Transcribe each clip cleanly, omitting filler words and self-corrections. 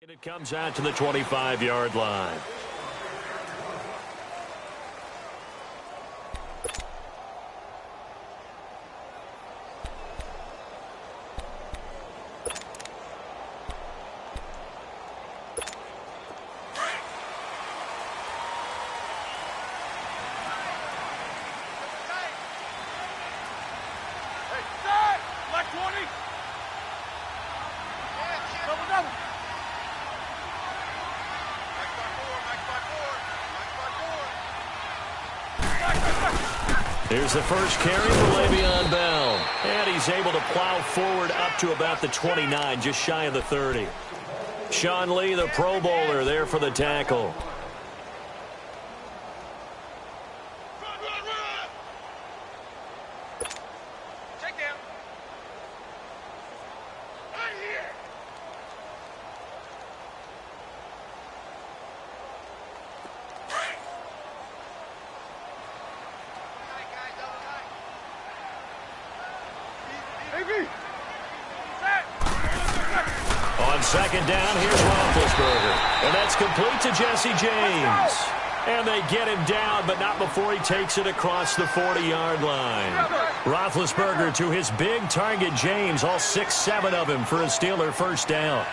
It comes out to the 25-yard line. Here's the first carry for Le'Veon Bell. And he's able to plow forward up to about the 29, just shy of the 30. Sean Lee, the Pro Bowler, there for the tackle. On second down, here's Roethlisberger. And that's complete to Jesse James. And they get him down, but not before he takes it across the 40-yard line. Roethlisberger to his big target, James, all 6-7 of him for a Steeler first down.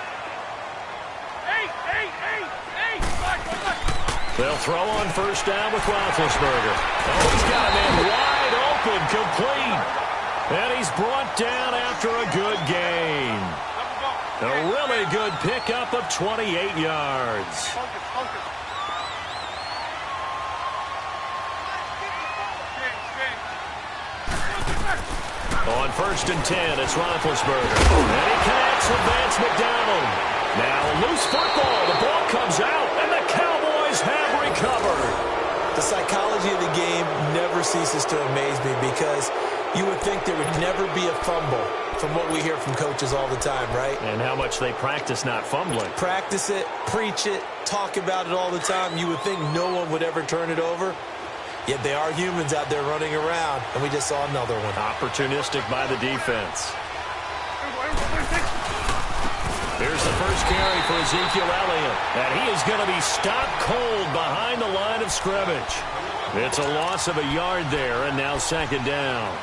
They'll throw on first down with Roethlisberger. Oh, he's got a man wide open, complete. And he's brought down after a good gain. A really good pickup of 28 yards. On first and 10, it's Roethlisberger. And he connects with Vance McDonald. Now a loose football. The ball comes out, and the Cowboys have recovered. The psychology of the game never ceases to amaze me because you would think there would never be a fumble from what we hear from coaches all the time, right? And how much they practice not fumbling. Practice it, preach it, talk about it all the time. You would think no one would ever turn it over. Yet they are humans out there running around, and we just saw another one. Opportunistic by the defense. Here's the first carry for Ezekiel Elliott. And he is going to be stopped cold behind the line of scrimmage. It's a loss of a yard there, and now second down.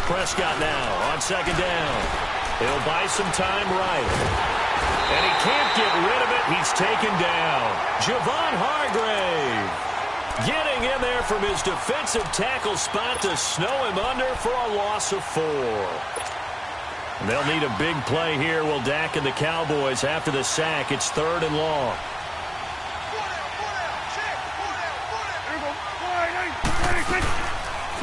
Prescott now on second down. He'll buy some time right. And he can't get rid of it. He's taken down. Javon Hargrave getting in there from his defensive tackle spot to snow him under for a loss of 4. And they'll need a big play here, will Dak and the Cowboys after the sack. It's third and long.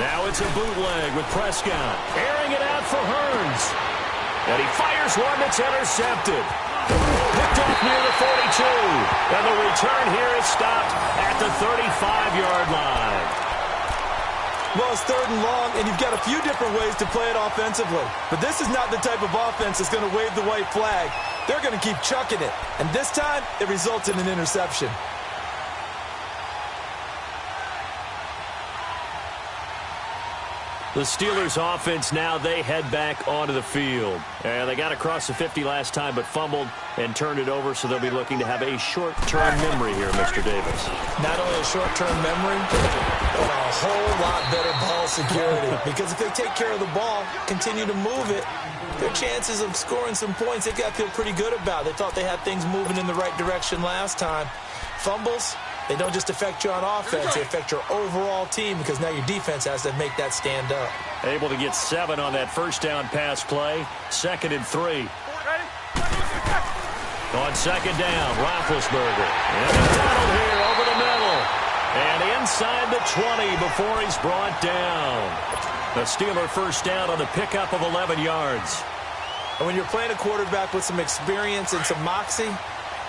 Now it's a bootleg with Prescott. Airing it out for Hearns. And he fires one that's intercepted. Picked off near the 42. And the return here is stopped at the 35-yard line. Well, it's third and long, and you've got a few different ways to play it offensively. But this is not the type of offense that's going to wave the white flag. They're going to keep chucking it. And this time, it results in an interception. The Steelers offense now, they head back onto the field. And they got across the 50 last time but fumbled and turned it over, so they'll be looking to have a short-term memory here, Mr. Davis. Not only a short-term memory, but a whole lot better ball security. Because if they take care of the ball, continue to move it, their chances of scoring some points, they got to feel pretty good about. They thought they had things moving in the right direction last time. Fumbles, they don't just affect you on offense, they affect your overall team because now your defense has to make that stand up. Able to get 7 on that first down pass play. 2nd and 3. On second down, Roethlisberger. And McDonald here over the middle. And inside the 20 before he's brought down. The Steeler first down on the pickup of 11 yards. And when you're playing a quarterback with some experience and some moxie,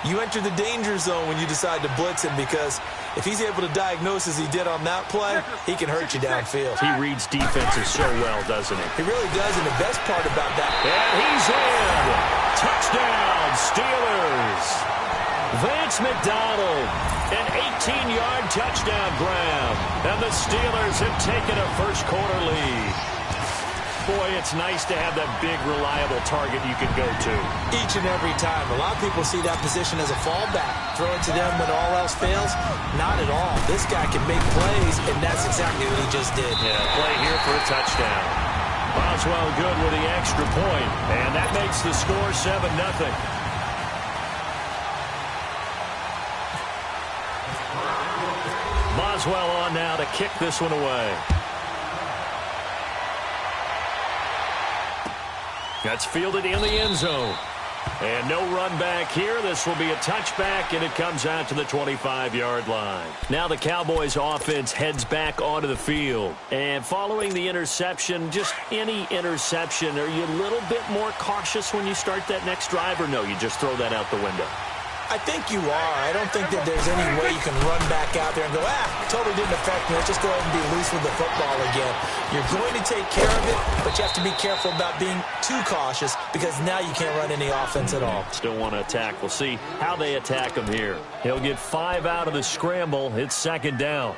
you enter the danger zone when you decide to blitz him because if he's able to diagnose as he did on that play, he can hurt you downfield. He reads defenses so well, doesn't he? He really does, and the best part about that. And he's in. Touchdown, Steelers. Vance McDonald, an 18-yard touchdown grab. And the Steelers have taken a first-quarter lead. Boy, it's nice to have that big, reliable target you can go to. Each and every time. A lot of people see that position as a fallback. Throw it to them when all else fails? Not at all. This guy can make plays, and that's exactly what he just did. Yeah, play here for a touchdown. Boswell good with the extra point, and that makes the score 7-0. Boswell on now to kick this one away. That's fielded in the end zone. And no run back here. This will be a touchback, and it comes out to the 25-yard line. Now the Cowboys offense heads back onto the field. And following the interception, just any interception, are you a little bit more cautious when you start that next drive, or no, you just throw that out the window? I think you are. I don't think that there's any way you can run back out there and go, totally didn't affect me. Let's just go ahead and be loose with the football again. You're going to take care of it, but you have to be careful about being too cautious because now you can't run any offense at all. Still want to attack. We'll see how they attack him here. He'll get 5 out of the scramble. It's second down.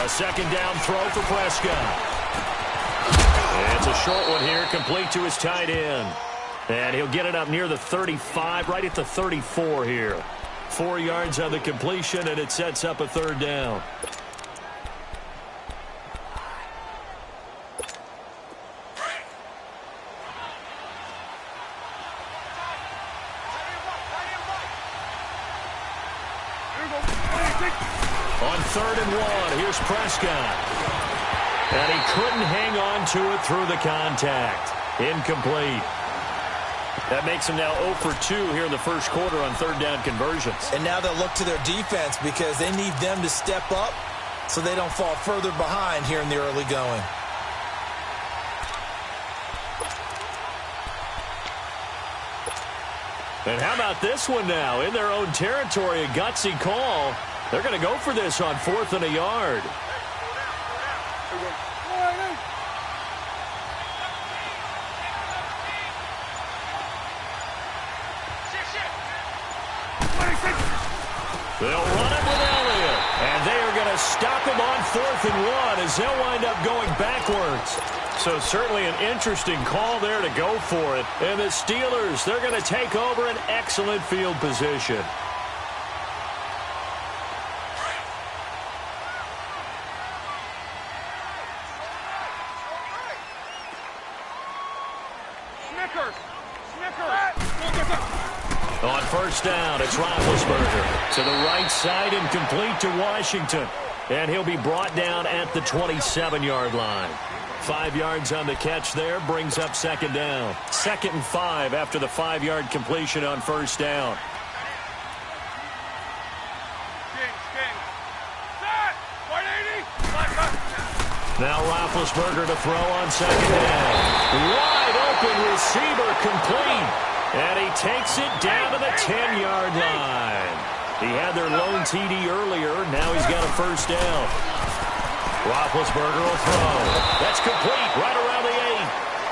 A second down throw for Prescott. It's a short one here, complete to his tight end. And he'll get it up near the 35, right at the 34 here. 4 yards on the completion, and it sets up a third down. On 3rd and 1, here's Prescott. And he couldn't hang on to it through the contact. Incomplete. That makes him now 0 for 2 here in the first quarter on third down conversions. And now they'll look to their defense because they need them to step up so they don't fall further behind here in the early going. And how about this one now? In their own territory, a gutsy call. They're going to go for this on 4th and a yard. They'll run it with Elliott. And they are going to stop him on 4th and 1 as they'll wind up going backwards. So certainly an interesting call there to go for it. And the Steelers, they're going to take over an excellent field position. On first down, it's Roethlisberger to the right side and complete to Washington. And he'll be brought down at the 27-yard line. 5 yards on the catch there, brings up second down. 2nd and 5 after the 5-yard completion on first down. Now Roethlisberger to throw on second down. Wide open receiver complete. And he takes it down to the 10-yard line. He had their lone TD earlier. Now he's got a first down. Roethlisberger will throw. That's complete right around the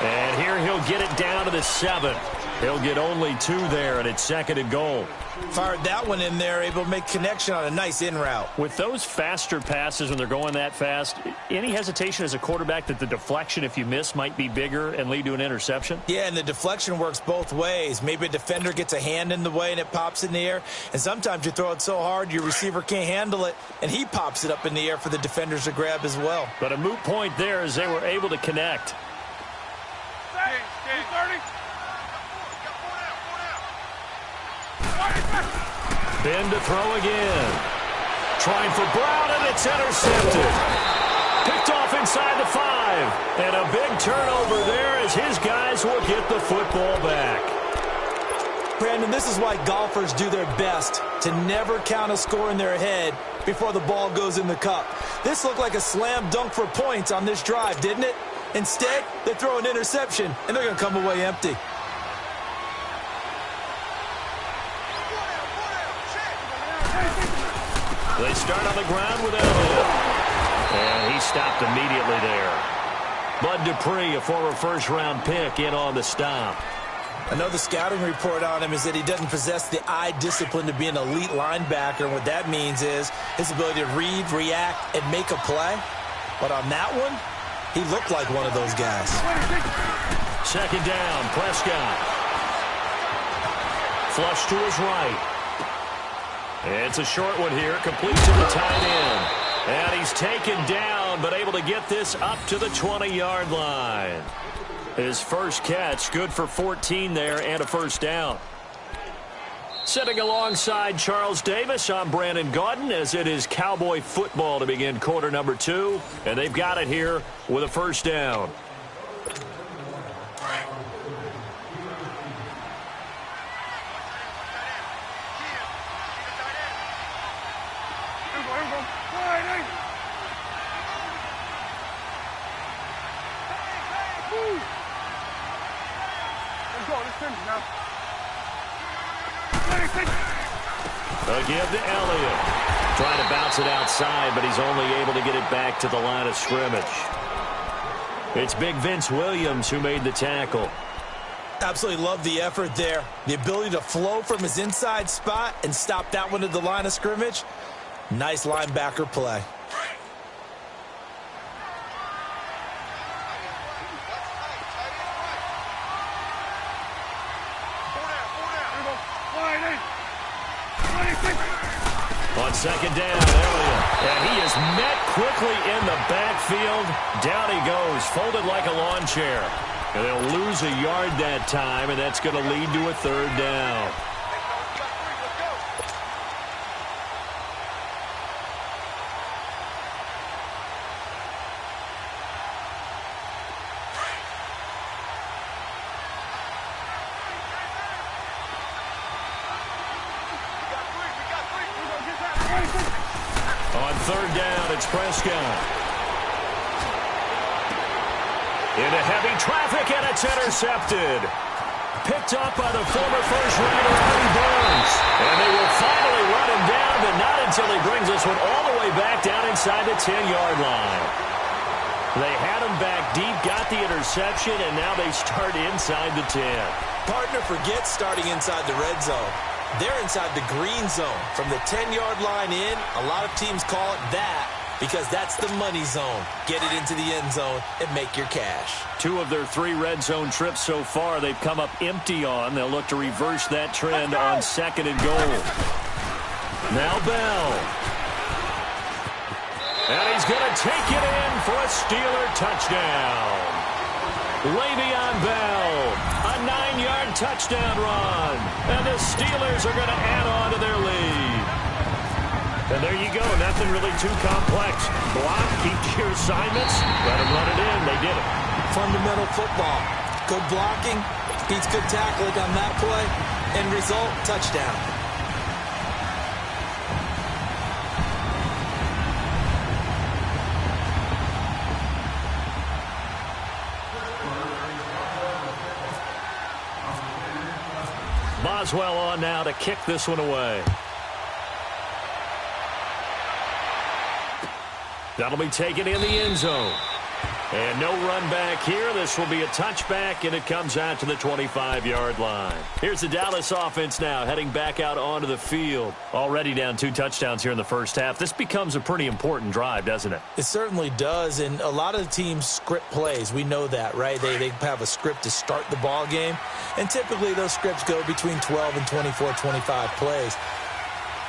8. And here he'll get it down to the 7. He'll get only 2 there, and it's 2nd and goal. Fired that one in there, able to make connection on a nice in route. With those faster passes when they're going that fast, any hesitation as a quarterback that the deflection, if you miss, might be bigger and lead to an interception? Yeah, and the deflection works both ways. Maybe a defender gets a hand in the way and it pops in the air. And sometimes you throw it so hard your receiver can't handle it, and he pops it up in the air for the defenders to grab as well. But a moot point there as they were able to connect. Ben to throw again. Trying for Brown, and it's intercepted. Picked off inside the 5. And a big turnover there as his guys will get the football back. Brandon, this is why golfers do their best to never count a score in their head before the ball goes in the cup. This looked like a slam dunk for points on this drive, didn't it? Instead, they throw an interception, and they're going to come away empty. They start on the ground with Elliott. And he stopped immediately there. Bud Dupree, a former first-round pick, in on the stop. I know the scouting report on him is that he doesn't possess the eye discipline to be an elite linebacker. And what that means is his ability to read, react, and make a play. But on that one, he looked like one of those guys. Second down, Prescott. Flush to his right. It's a short one here, complete to the tight end. And he's taken down, but able to get this up to the 20-yard line. His first catch, good for 14 there and a first down. Sitting alongside Charles Davis, I'm Brandon Gaudin, as it is Cowboy football to begin quarter number 2. And they've got it here with a first down. Give to Elliott. Trying to bounce it outside, but he's only able to get it back to the line of scrimmage. It's Big Vince Williams who made the tackle. Absolutely love the effort there. The ability to flow from his inside spot and stop that one at the line of scrimmage. Nice linebacker play. On second down, Elliott. And he is met quickly in the backfield. Down he goes, folded like a lawn chair. And they'll lose a yard that time, and that's going to lead to a third down. On third down, it's Prescott. Into heavy traffic, and it's intercepted. Picked up by the former first-rounder, Artie Burns. And they will finally run him down, but not until he brings this one all the way back down inside the 10-yard line. They had him back deep, got the interception, and now they start inside the 10. Partner forgets starting inside the red zone. They're inside the green zone. From the 10-yard line in, a lot of teams call it that because that's the money zone. Get it into the end zone and make your cash. 2 of their 3 red zone trips so far they've come up empty on. They'll look to reverse that trend on second and goal. Now Bell. And he's going to take it in for a Steeler touchdown. Le'Veon Bell, a 9-yard touchdown run. And the Steelers are going to add on to their lead. And there you go, nothing really too complex. Block, keep to your assignments, let them run it in. They did it. Fundamental football. Good blocking, beats good tackling on that play. End result, touchdown. Boswell on now to kick this one away. That'll be taken in the end zone. And no run back here. This will be a touchback, and it comes out to the 25-yard line. Here's the Dallas offense now heading back out onto the field. Already down 2 touchdowns here in the first half. This becomes a pretty important drive, doesn't it? It certainly does, and a lot of the teams script plays. We know that, right? They have a script to start the ball game, and typically those scripts go between 12 and 24, 25 plays.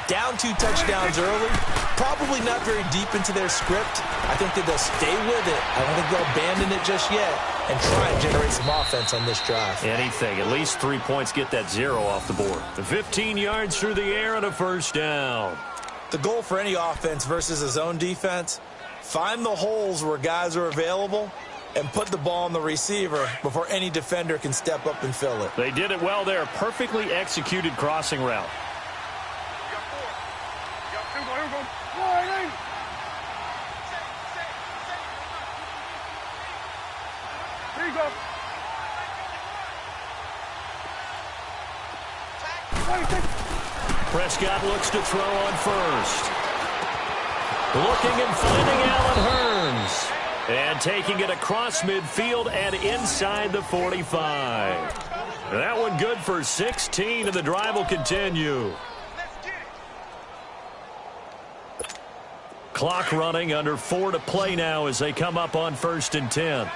Down 2 touchdowns early, probably not very deep into their script. I think that they'll stay with it. I don't think they'll abandon it just yet and try and generate some offense on this drive. Anything. At least 3 points, get that 0 off the board. 15 yards through the air and a first down. The goal for any offense versus a zone defense, find the holes where guys are available and put the ball on the receiver before any defender can step up and fill it. They did it well there. Perfectly executed crossing route. Prescott looks to throw on first. Looking and finding Allen Hurns. And taking it across midfield and inside the 45. That one good for 16, and the drive will continue. Clock running, under 4 to play now as they come up on 1st and 10.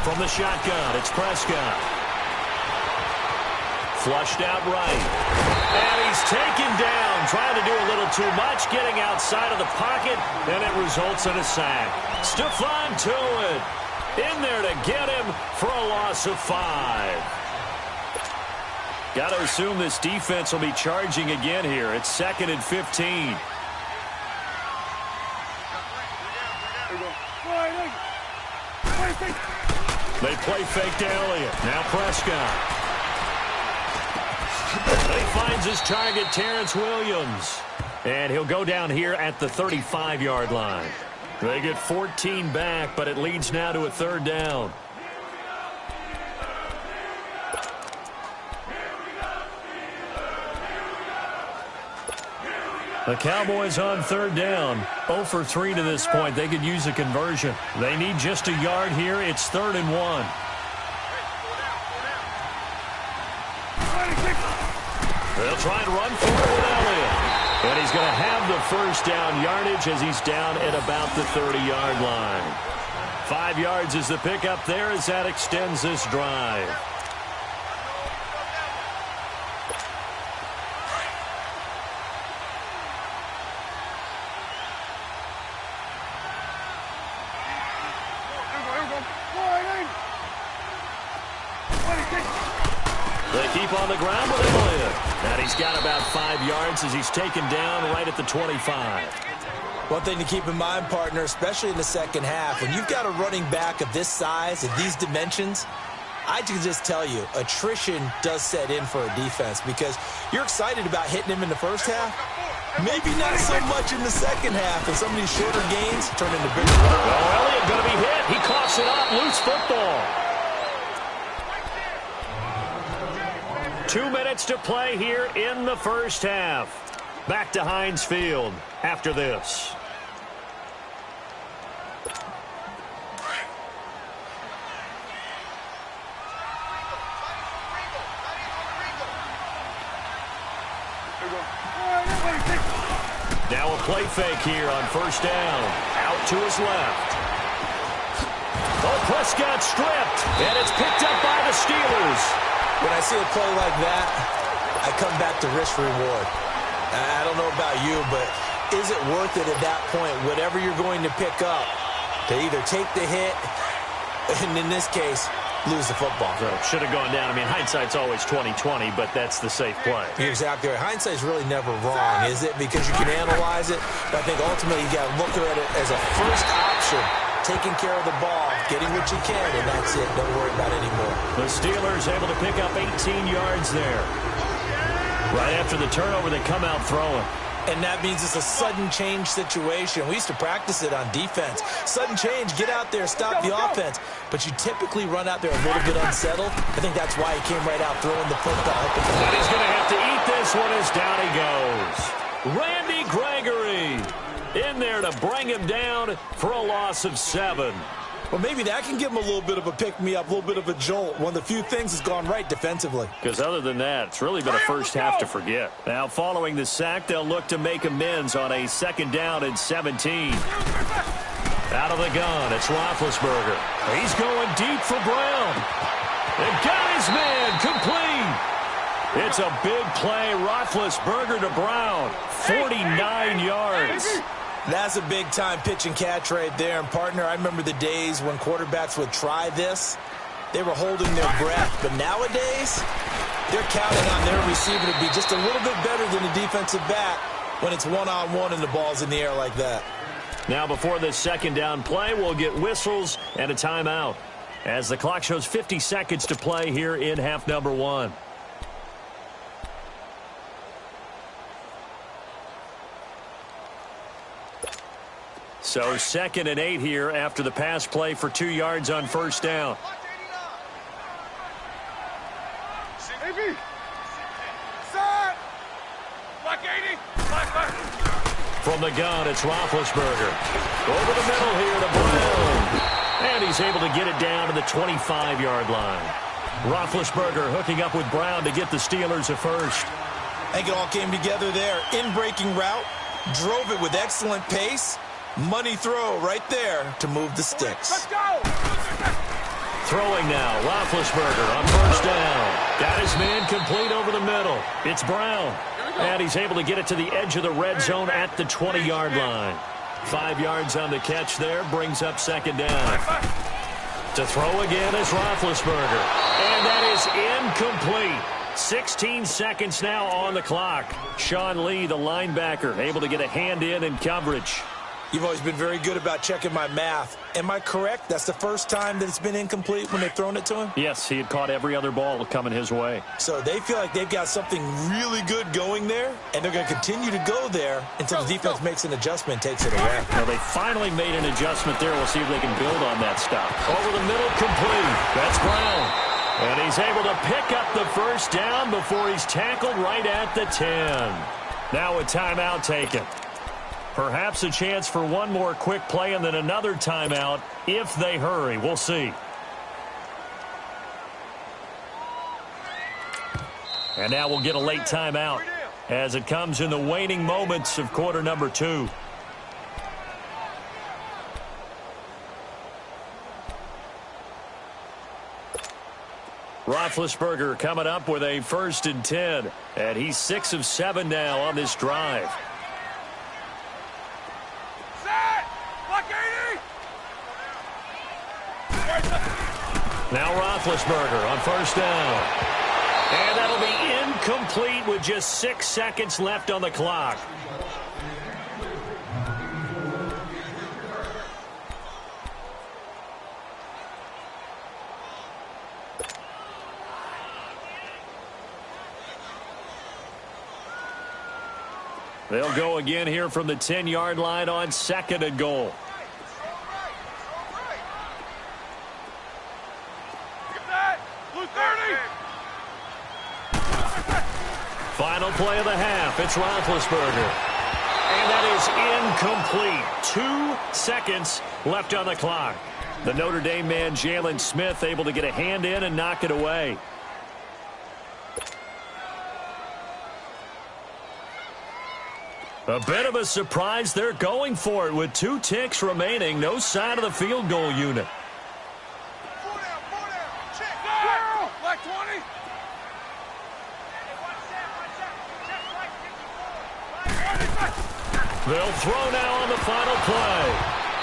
From the shotgun, it's Prescott. Flushed out right. And he's taken down, trying to do a little too much, getting outside of the pocket, and it results in a sack. Stephon Tuitt in there to get him for a loss of 5. Got to assume this defense will be charging again here. It's 2nd and 15. They play fake to Elliott. Now Prescott. He finds his target, Terrence Williams. And he'll go down here at the 35-yard line. They get 14 back, but it leads now to a 3rd down. The Cowboys on 3rd down. 0 for 3 to this point. They could use a conversion. They need just a yard here. It's 3rd and 1. They'll try and run for it with Elliott. And he's going to have the 1st down yardage as he's down at about the 30-yard line. 5 yards is the pickup there as that extends this drive. They keep on the ground with Elliott. And he's got about 5 yards as he's taken down right at the 25. One thing to keep in mind, partner, especially in the second half, when you've got a running back of this size and these dimensions, I can just tell you, attrition does set in for a defense because you're excited about hitting him in the first half. Maybe not so much in the second half, and some of these shorter gains turn into bigger runs. Oh, Elliott going to be hit. He coughs it up. Loose football. 2 minutes to play here in the first half. Back to Heinz Field after this. Now a play fake here on 1st down. Out to his left. Oh, Prescott stripped, and it's picked up by the Steelers. When I see a play like that, I come back to risk-reward. I don't know about you, but is it worth it at that point, whatever you're going to pick up, to either take the hit, and in this case, lose the football? So should have gone down. I mean, hindsight's always 20/20, but that's the safe play. You're exactly right. Hindsight's really never wrong, is it? Because you can analyze it, but I think ultimately you got to look at it as a first option. Taking care of the ball, getting what you can, and that's it. Don't worry about it anymore. The Steelers able to pick up 18 yards there. Right after the turnover, they come out throwing. And that means it's a sudden change situation. We used to practice it on defense. Sudden change, get out there, stop the offense. But you typically run out there a little bit unsettled. I think that's why he came right out throwing the football. But he's going to have to eat this one as down he goes. Randy Gregory in there to bring him down for a loss of 7. Well, maybe that can give him a little bit of a pick-me-up, a little bit of a jolt. One of the few things that's gone right defensively. Because other than that, it's really been a first half to forget. Now, following the sack, they'll look to make amends on a 2nd down and 17. Out of the gun, it's Roethlisberger. He's going deep for Brown. And got his man complete. It's a big play. Roethlisberger to Brown. 49 yards. That's a big-time pitch and catch right there. And, partner, I remember the days when quarterbacks would try this. They were holding their breath. But nowadays, they're counting on their receiver to be just a little bit better than the defensive back when it's one-on-one and the ball's in the air like that. Now, before this 2nd down play, we'll get whistles and a timeout as the clock shows 50 seconds to play here in half number 1. So 2nd and 8 here after the pass play for 2 yards on 1st down. From the gun, it's Roethlisberger. Over the middle here to Brown. And he's able to get it down to the 25-yard line. Roethlisberger hooking up with Brown to get the Steelers a first. I think it all came together there. In-breaking route, drove it with excellent pace. Money throw right there to move the sticks. Let's go! Throwing now, Roethlisberger on first down. Got his man complete over the middle. It's Brown. And he's able to get it to the edge of the red zone at the 20-yard line. 5 yards on the catch there, brings up second down. To throw again is Roethlisberger. And that is incomplete. 16 seconds now on the clock. Sean Lee, the linebacker, able to get a hand in coverage. You've always been very good about checking my math. Am I correct? That's the first time that it's been incomplete when they've thrown it to him? Yes, he had caught every other ball coming his way. So they feel like they've got something really good going there, and they're going to continue to go there until the defense makes an adjustment and takes it away. Well, they finally made an adjustment there. We'll see if they can build on that stuff. Over the middle, complete. That's Brown. And he's able to pick up the first down before he's tackled right at the 10. Now a timeout taken. Perhaps a chance for one more quick play and then another timeout if they hurry. We'll see. And now we'll get a late timeout as it comes in the waning moments of quarter number 2. Roethlisberger coming up with a 1st and 10. And he's 6 of 7 now on this drive. Now Roethlisberger on first down. And that'll be incomplete with just 6 seconds left on the clock. They'll go again here from the 10-yard line on 2nd and goal. Final play of the half. It's Roethlisberger. And that is incomplete. 2 seconds left on the clock. The Notre Dame man, Jalen Smith, able to get a hand in and knock it away. A bit of a surprise. They're going for it with 2 ticks remaining. No sign of the field goal unit. They'll throw now on the final play.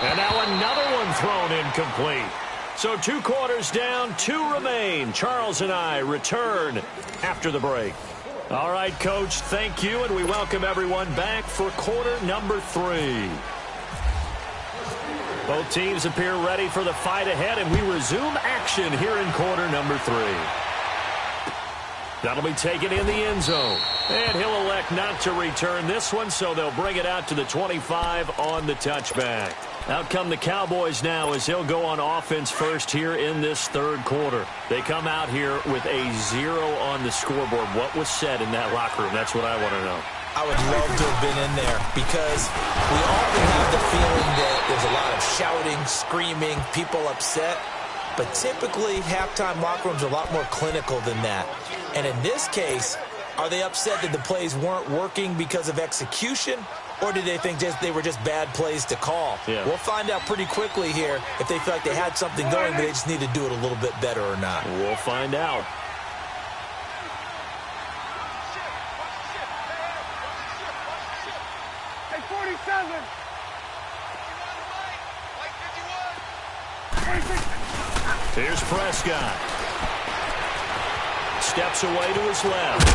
And now another one thrown incomplete. So 2 quarters down, 2 remain. Charles and I return after the break. All right, Coach, thank you, and we welcome everyone back for quarter number 3. Both teams appear ready for the fight ahead, and we resume action here in quarter number 3. That'll be taken in the end zone. And he'll elect not to return this one, so they'll bring it out to the 25 on the touchback. Out come the Cowboys now as he'll go on offense first here in this 3rd quarter. They come out here with a 0 on the scoreboard. What was said in that locker room? That's what I want to know. I would love to have been in there because we often have the feeling that there's a lot of shouting, screaming, people upset. But typically, halftime locker rooms are a lot more clinical than that. And in this case, are they upset that the plays weren't working because of execution? Or do they think they were just bad plays to call? Yeah. We'll find out pretty quickly here if they feel like they had something going, but they just need to do it a little bit better or not. We'll find out. Hey, 47. Here's Prescott. Steps away to his left.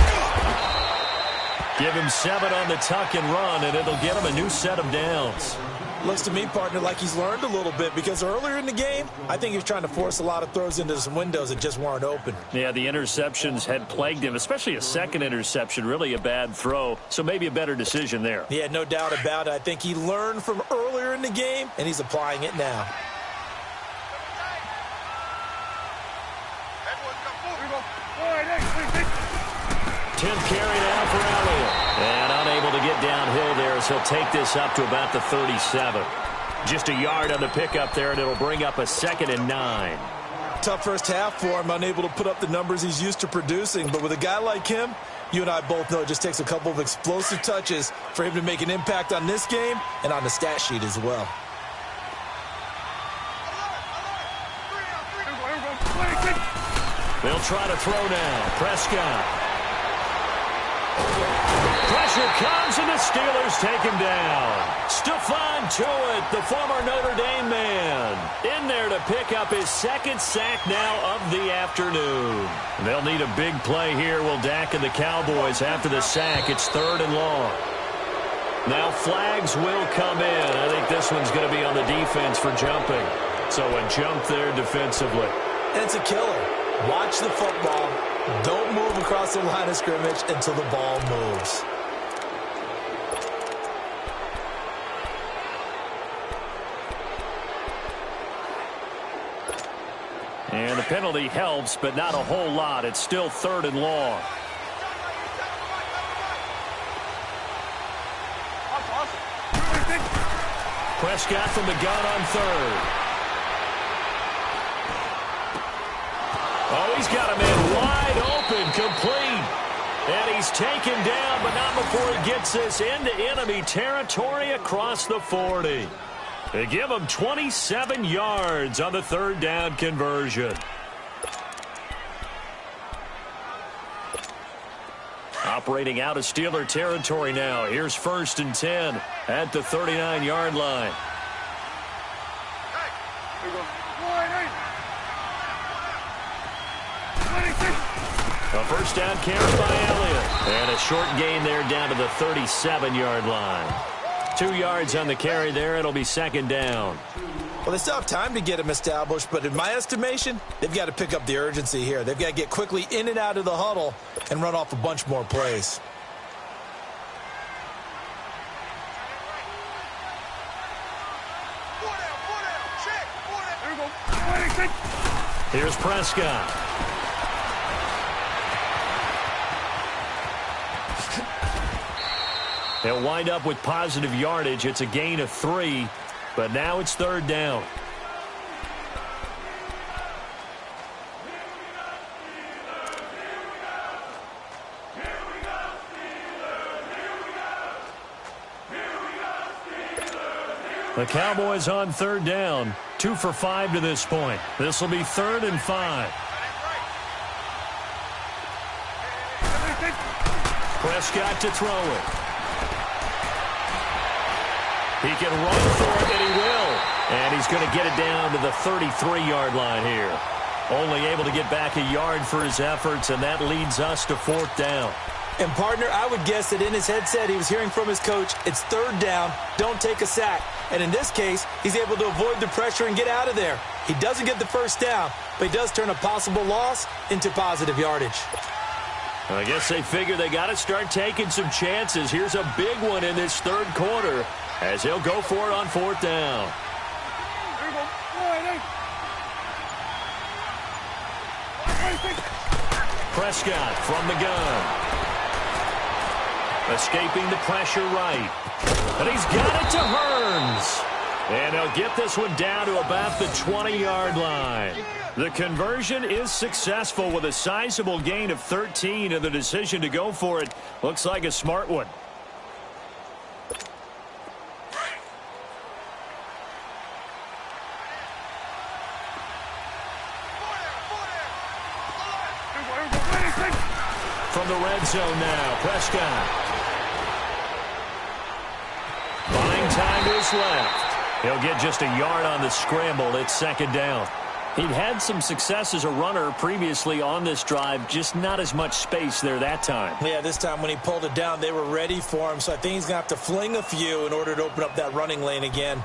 Give him 7 on the tuck and run, and it'll get him a new set of downs. Looks to me, partner, like he's learned a little bit because earlier in the game, I think he was trying to force a lot of throws into some windows that just weren't open. Yeah, the interceptions had plagued him, especially a second interception, really a bad throw, so maybe a better decision there. Yeah, no doubt about it. I think he learned from earlier in the game, and he's applying it now. Tenth carry now for Elliott. And get downhill there as he'll take this up to about the 37. Just a yard on the pickup there, and it'll bring up a 2nd and 9. Tough first half for him, unable to put up the numbers he's used to producing. But with a guy like him, you and I both know it just takes a couple of explosive touches for him to make an impact on this game and on the stat sheet as well. They'll try to throw now. Prescott. Pressure comes, and the Steelers take him down. Stephon Tuitt, the former Notre Dame man, in there to pick up his 2nd sack now of the afternoon. They'll need a big play here, will Dak and the Cowboys after the sack. It's 3rd and long. Now flags will come in. I think this one's going to be on the defense for jumping. So a jump there defensively. And it's a killer. Watch the football. Don't move across the line of scrimmage until the ball moves. And the penalty helps, but not a whole lot. It's still 3rd and long. Prescott from the gun on 3rd. Oh, he's got a man wide open, complete. And he's taken down, but not before he gets this into enemy territory across the 40. They give him 27 yards on the 3rd down conversion. Operating out of Steeler territory now. Here's 1st and 10 at the 39-yard line. A first down carry by Elliott. And a short gain there down to the 37-yard line. 2 yards on the carry there. It'll be 2nd down. Well, they still have time to get him established, but in my estimation, they've got to pick up the urgency here. They've got to get quickly in and out of the huddle and run off a bunch more plays. Here's Prescott. They'll wind up with positive yardage. It's a gain of 3, but now it's 3rd down. The Cowboys on 3rd down. 2 for 5 to this point. This will be 3rd and 5. Prescott to throw it. He can run for it, and he will. And he's going to get it down to the 33-yard line here. Only able to get back a yard for his efforts, and that leads us to 4th down. And, partner, I would guess that in his headset he was hearing from his coach, it's 3rd down, don't take a sack. And in this case, he's able to avoid the pressure and get out of there. He doesn't get the first down, but he does turn a possible loss into positive yardage. I guess they figure they got to start taking some chances. Here's a big one in this 3rd quarter as he'll go for it on 4th down. Prescott from the gun. Escaping the pressure right. And he's got it to Hearns. And he'll get this one down to about the 20-yard line. The conversion is successful with a sizable gain of 13, and the decision to go for it looks like a smart one. From the red zone now, Prescott. Buying time to his left. He'll get just a yard on the scramble. It's 2nd down. He'd had some success as a runner previously on this drive, just not as much space there that time. Yeah, this time when he pulled it down, they were ready for him, so I think he's going to have to fling a few in order to open up that running lane again.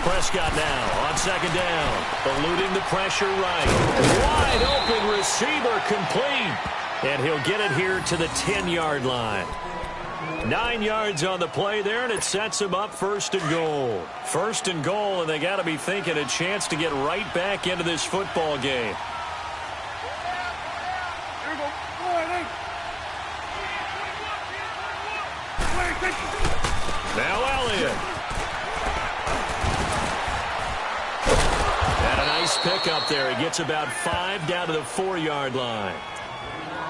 Prescott now on second down. Eluding the pressure right. Wide open receiver complete. And he'll get it here to the 10-yard line. 9 yards on the play there, and it sets him up first and goal. First and goal, and they got to be thinking a chance to get right back into this football game. Now Elliott. And a nice pickup there. He gets about 5 down to the 4-yard line.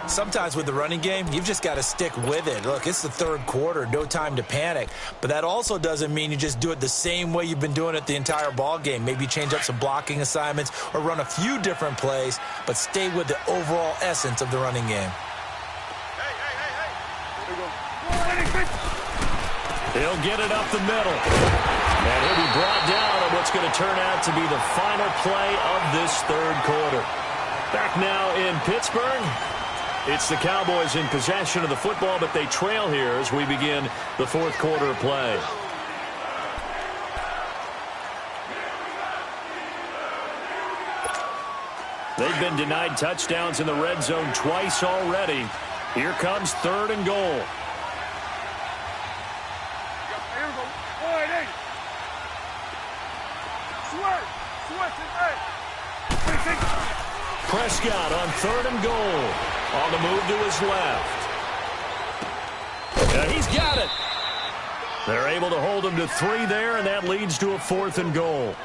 Sometimes with the running game, you've just got to stick with it. Look, it's the third quarter, no time to panic. But that also doesn't mean you just do it the same way you've been doing it the entire ball game. Maybe change up some blocking assignments or run a few different plays, but stay with the overall essence of the running game. He'll get it up the middle. And he'll be brought down on what's going to turn out to be the final play of this third quarter. Back now in Pittsburgh. It's the Cowboys in possession of the football, but they trail here as we begin the fourth quarter of play. They've been denied touchdowns in the red zone twice already. Here comes third and goal. Prescott on third and goal. On the move to his left. And he's got it. They're able to hold him to 3 there, and that leads to a fourth and goal.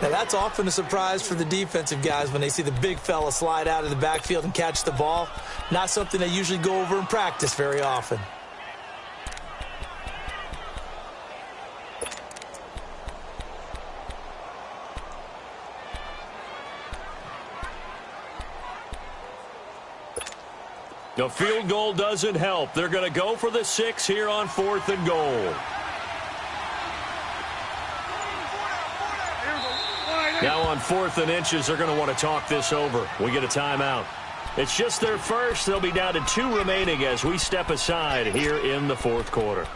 Now, that's often a surprise for the defensive guys when they see the big fella slide out of the backfield and catch the ball. Not something they usually go over in practice very often. The field goal doesn't help. They're going to go for the 6 here on fourth and goal. Now on 4th and inches, they're going to want to talk this over. We get a timeout. It's just their first. They'll be down to 2 remaining as we step aside here in the fourth quarter.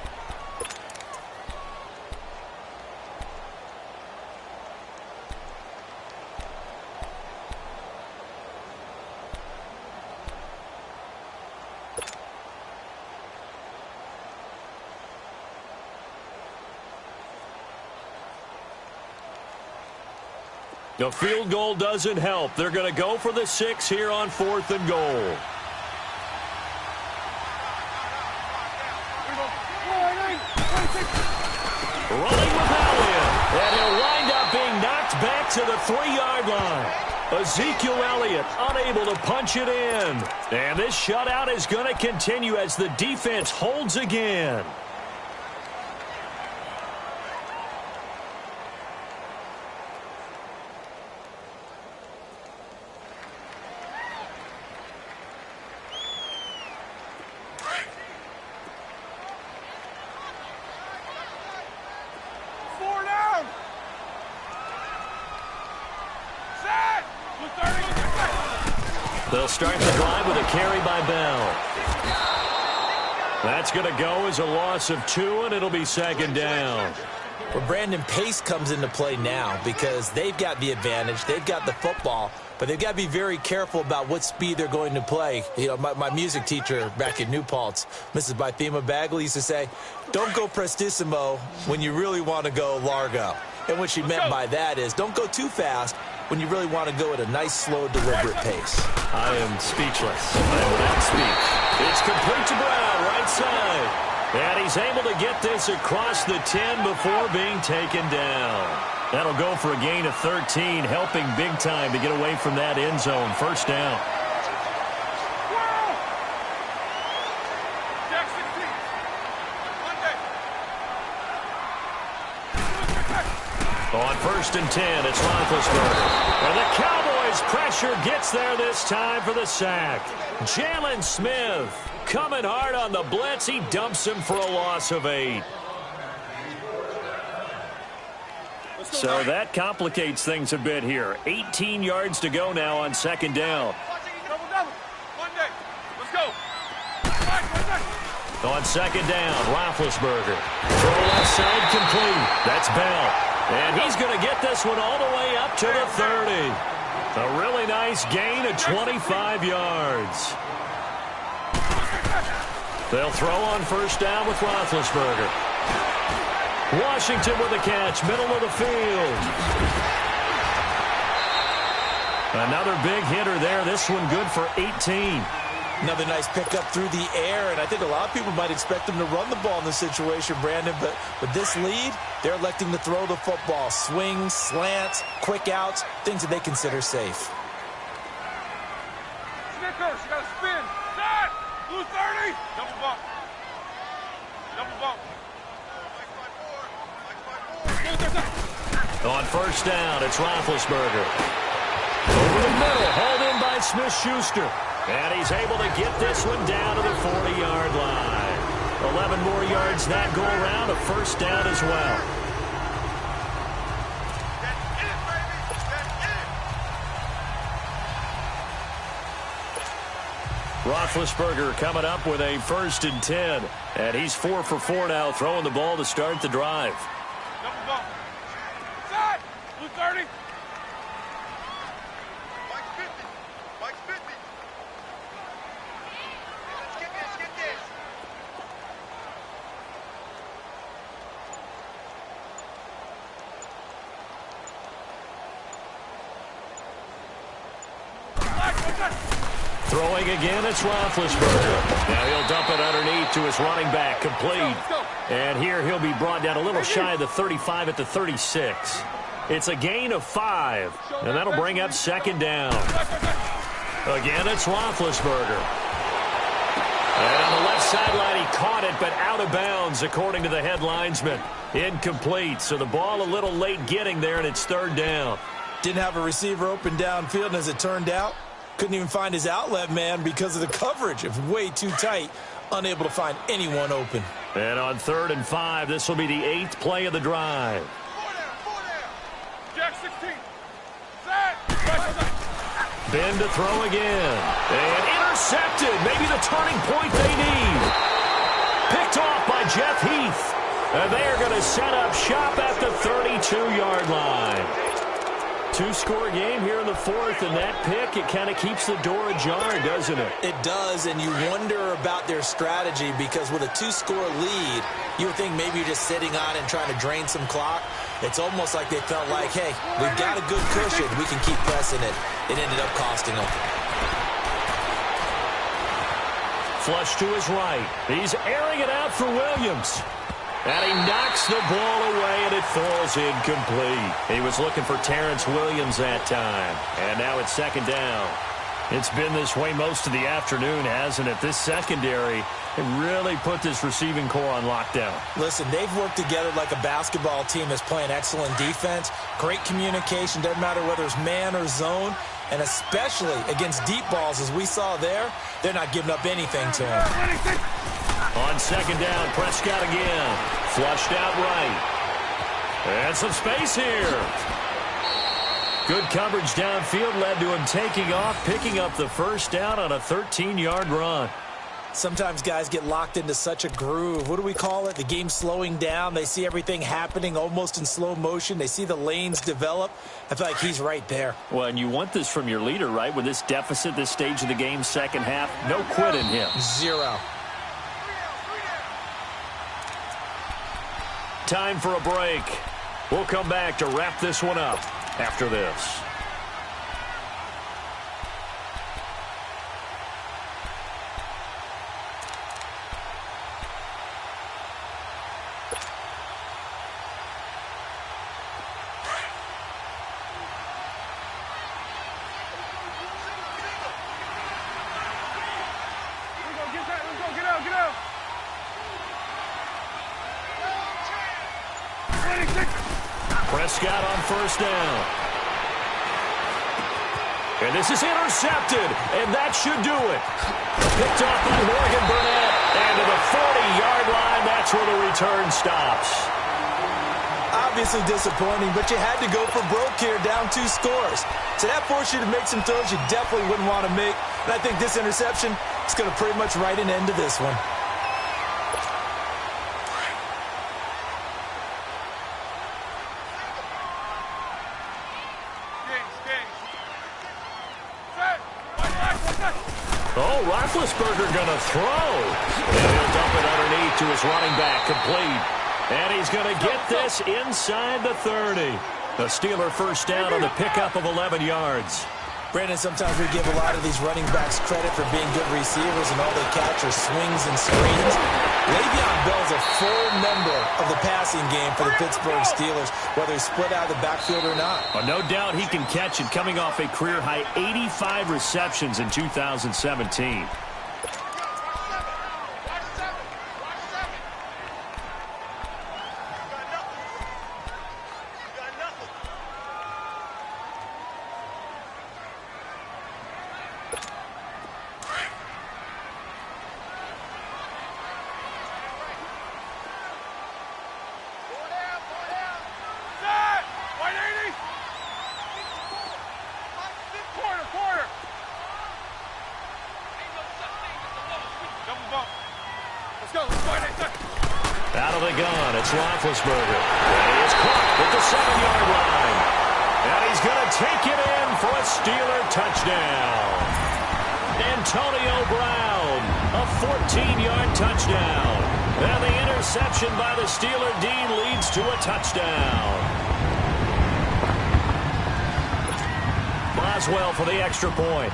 The field goal doesn't help. They're going to go for the 6 here on 4th and goal. Running with Elliott. And he'll wind up being knocked back to the 3-yard line. Ezekiel Elliott unable to punch it in. And this shutout is going to continue as the defense holds again. They'll start the drive with a carry by Bell. That's going to go as a loss of 2, and it'll be second down. Well, Brandon, pace comes into play now because they've got the advantage. They've got the football, but they've got to be very careful about what speed they're going to play. You know, my music teacher back in New Paltz, Mrs. Bythema Bagley, used to say, don't go prestissimo when you really want to go largo. And what she meant by that is don't go too fast when you really want to go at a nice, slow, deliberate pace. I am speechless. I am without speech. It's complete to Brown, right side. And he's able to get this across the 10 before being taken down. That'll go for a gain of 13, helping big time to get away from that end zone. First down. On 1st and 10, it's Roethlisberger. And the Cowboys' pressure gets there this time for the sack. Jalen Smith coming hard on the blitz. He dumps him for a loss of 8. So that complicates things a bit here. 18 yards to go now on second down. On second down, Roethlisberger. Throw left side complete. That's Bell. And he's going to get this one all the way up to the 30. A really nice gain of 25 yards. They'll throw on first down with Roethlisberger. Washington with the catch, middle of the field. Another big hitter there. This one good for 18. Another nice pickup through the air, and I think a lot of people might expect them to run the ball in this situation, Brandon, but with this lead, they're electing to throw the football. Swings, slants, quick outs, things that they consider safe. Snickers, you got to spin. Set! Blue 30! Double bump. Double bump. On first down, it's Roethlisberger. Over the middle, hauled in by Smith-Schuster. And he's able to get this one down to the 40-yard line. 11 more yards that go around, a first down as well. Roethlisberger coming up with a 1st and 10. And he's 4 for 4 now, throwing the ball to start the drive. Double bump. Set! Blue 30. Mike's 50. Mike's 50. Let's get this. Throwing again, it's Roethlisberger. Now he'll dump it underneath to his running back, complete. And here he'll be brought down a little shy of the 35 at the 36. It's a gain of 5, and that'll bring up second down. Again, it's Roethlisberger. And on the left sideline, he caught it, but out of bounds, according to the head linesman. Incomplete, so the ball a little late getting there, and it's 3rd down. Didn't have a receiver open downfield, and as it turned out, couldn't even find his outlet man because of the coverage. It was way too tight, unable to find anyone open. And on 3rd and 5, this will be the 8th play of the drive. 4 down. Jack 16. Set! Ben to throw again. And intercepted. Maybe the turning point they need. Picked off by Jeff Heath. And they are going to set up shop at the 32-yard line. 2-score game here in the 4th, and that pick, it kind of keeps the door ajar, doesn't it? It does, and you wonder about their strategy because with a 2-score lead, you would think maybe you're just sitting on and trying to drain some clock. It's almost like they felt like, hey, we've got a good cushion. We can keep pressing it. It ended up costing them. Flush to his right. He's airing it out for Williams. And he knocks the ball away, and it falls incomplete. He was looking for Terrence Williams that time. And now it's 2nd down. It's been this way most of the afternoon, hasn't it? This secondary, it really put this receiving core on lockdown. Listen, they've worked together like a basketball team that's playing excellent defense. Great communication, doesn't matter whether it's man or zone. And especially against deep balls, as we saw there, they're not giving up anything to him. On 2nd down, Prescott again. Flushed out right. And some space here. Good coverage downfield led to him taking off, picking up the 1st down on a 13-yard run. Sometimes guys get locked into such a groove. What do we call it? The game slowing down. They see everything happening almost in slow motion. They see the lanes develop. I feel like he's right there. Well, and you want this from your leader, right? With this deficit, this stage of the game, 2nd half, no quit in him. 0. Time for a break. We'll come back to wrap this one up after this. Prescott on 1st down. And this is intercepted, and that should do it. Picked off by Morgan Burnett, and to the 40-yard line, that's where the return stops. Obviously disappointing, but you had to go for broke here, down 2 scores. So that forced you to make some throws you definitely wouldn't want to make. And I think this interception is going to pretty much write an end to this one. Oh, Roethlisberger going to throw. And he'll dump it underneath to his running back, complete. And he's going to get this inside the 30. The Steeler first down on the pickup of 11 yards. Brandon, sometimes we give a lot of these running backs credit for being good receivers, and all they catch are swings and screens. Le'Veon Bell is a full member of the passing game for the Pittsburgh Steelers, whether he's split out of the backfield or not. Well, no doubt he can catch it, coming off a career-high 85 receptions in 2017. Out of the gun, it's Roethlisberger. And he is caught at the 7-yard line. And he's going to take it in for a Steeler touchdown. Antonio Brown, a 14-yard touchdown. And the interception by the Steeler D leads to a touchdown. Boswell for the extra point.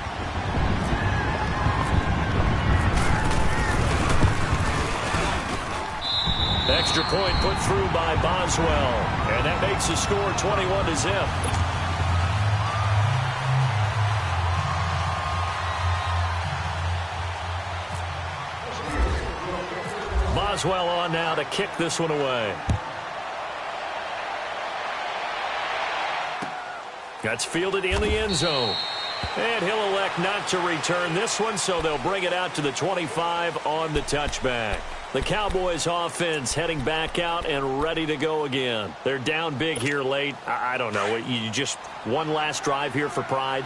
Extra point put through by Boswell. And that makes the score 21-0. Boswell on now to kick this one away. That's fielded in the end zone. And he'll elect not to return this one, so they'll bring it out to the 25 on the touchback. The Cowboys offense heading back out and ready to go again. They're down big here late. I don't know. You just one last drive here for pride?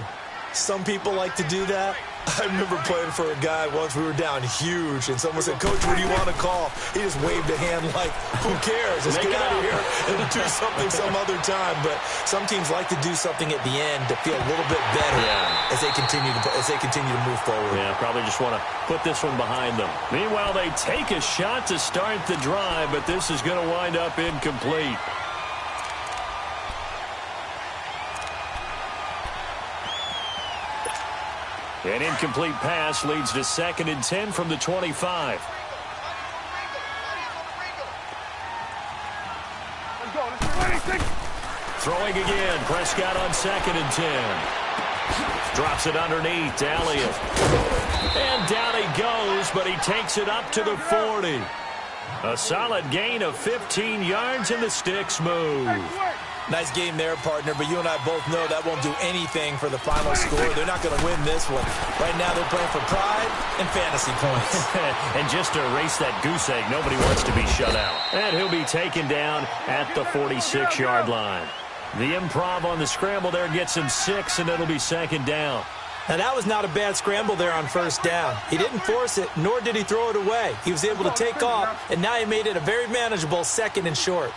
Some people like to do that. I remember playing for a guy once. We were down huge, and someone said, "Coach, what do you want to call?" He just waved a hand like, "Who cares? Let's get out of here and do something some other time." But some teams like to do something at the end to feel a little bit better as they continue to move forward. Yeah, probably just want to put this one behind them. Meanwhile, they take a shot to start the drive, but this is going to wind up incomplete. An incomplete pass leads to 2nd and 10 from the 25. Throwing again. Prescott on 2nd and 10. Drops it underneath to Elliott. And down he goes, but he takes it up to the 40. A solid gain of 15 yards, and the sticks move. Nice game there, partner, but you and I both know that won't do anything for the final score. They're not going to win this one. Right now they're playing for pride and fantasy points. And just to erase that goose egg, nobody wants to be shut out. And he'll be taken down at the 46-yard line. The improv on the scramble there gets him 6, and it'll be 2nd down. Now, that was not a bad scramble there on 1st down. He didn't force it, nor did he throw it away. He was able to take off, and now he made it a very manageable 2nd and short.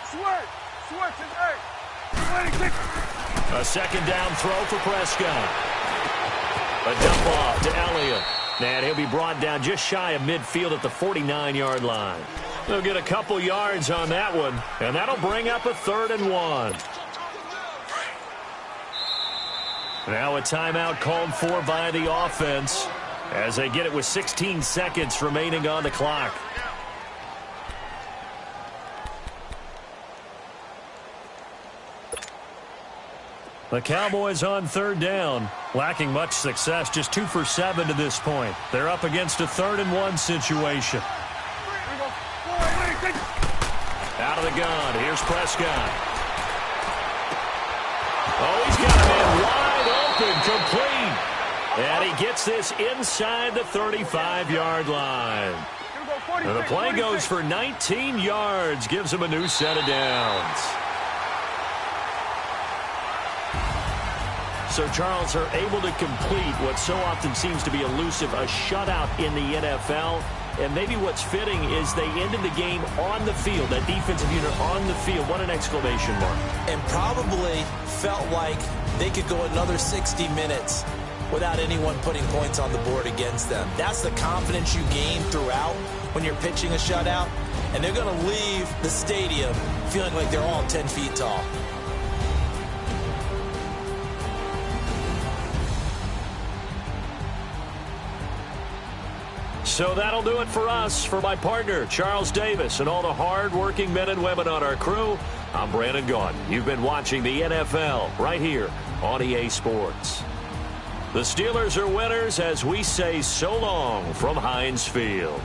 A 2nd down throw for Prescott. A dump off to Elliott. And he'll be brought down just shy of midfield at the 49-yard line. They'll get a couple yards on that one, and that'll bring up a 3rd and 1. Now a timeout called for by the offense as they get it with 16 seconds remaining on the clock. The Cowboys on 3rd down, lacking much success, just 2 for 7 to this point. They're up against a 3rd and 1 situation. Out of the gun, here's Prescott. Oh, he's got a man wide open, complete. And he gets this inside the 35-yard line. And the play goes for 19 yards, gives him a new set of downs. So, Charles, are able to complete what so often seems to be elusive, a shutout in the NFL. And maybe what's fitting is they ended the game on the field, that defensive unit on the field. What an exclamation mark. And probably felt like they could go another 60 minutes without anyone putting points on the board against them. That's the confidence you gain throughout when you're pitching a shutout. And they're going to leave the stadium feeling like they're all 10 feet tall. So that'll do it for us. For my partner, Charles Davis, and all the hard-working men and women on our crew, I'm Brandon Gaudin. You've been watching the NFL right here on EA Sports. The Steelers are winners as we say so long from Heinz Field.